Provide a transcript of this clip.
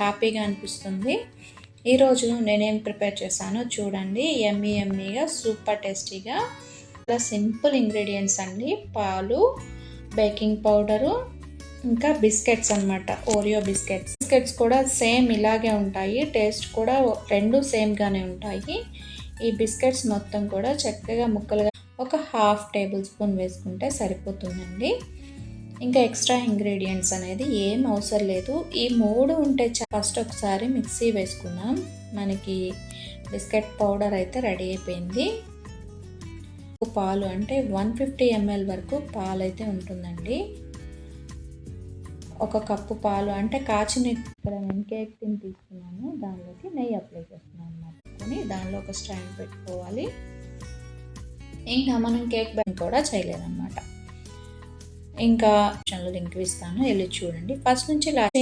హ్యాపీగా అనిపిస్తుంది. ఈరోజు నేనేం ప్రిపేర్ చేశానో చూడండి. యమ్మీ యమ్మీగా సూపర్ టేస్టీగా చాలా సింపుల్ ఇంగ్రీడియంట్స్ అండి. పాలు, బేకింగ్ పౌడరు, ఇంకా బిస్కెట్స్ అన్నమాట. ఓరియో బిస్కెట్స్ కూడా సేమ్ ఇలాగే ఉంటాయి. టేస్ట్ కూడా రెండు సేమ్గానే ఉంటాయి. ఈ బిస్కెట్స్ మొత్తం కూడా చక్కగా ముక్కలుగా ఒక 1/2 టేబుల్ స్పూన్ వేసుకుంటే సరిపోతుందండి. ఇంకా ఎక్స్ట్రా ఇంగ్రీడియంట్స్ అనేది ఏం అవసరం లేదు. ఈ 3 ఉంటే ఫస్ట్ ఒకసారి మిక్సీ వేసుకుందాం. మనకి బిస్కెట్ పౌడర్ అయితే రెడీ అయిపోయింది. పాలు అంటే 150 ml వరకు పాలు అయితే ఉంటుందండి. 1 కప్పు పాలు అంటే కాచిన ఇక్కడ నేను కేక్ టిన్ తీసుకున్నాను. దానిలోకి నెయ్యి అప్లై చేస్తున్నాను అన్నమాట. దానిలో ఒక స్టాండ్ పెట్టుకోవాలి. ఇంకా మనం కేక్ బ్యాన్ కూడా చేయలేదన్నమాట. ఇంకా లింక్ ఇస్తాను, వెళ్ళి చూడండి. ఫస్ట్ నుంచి లాస్ట్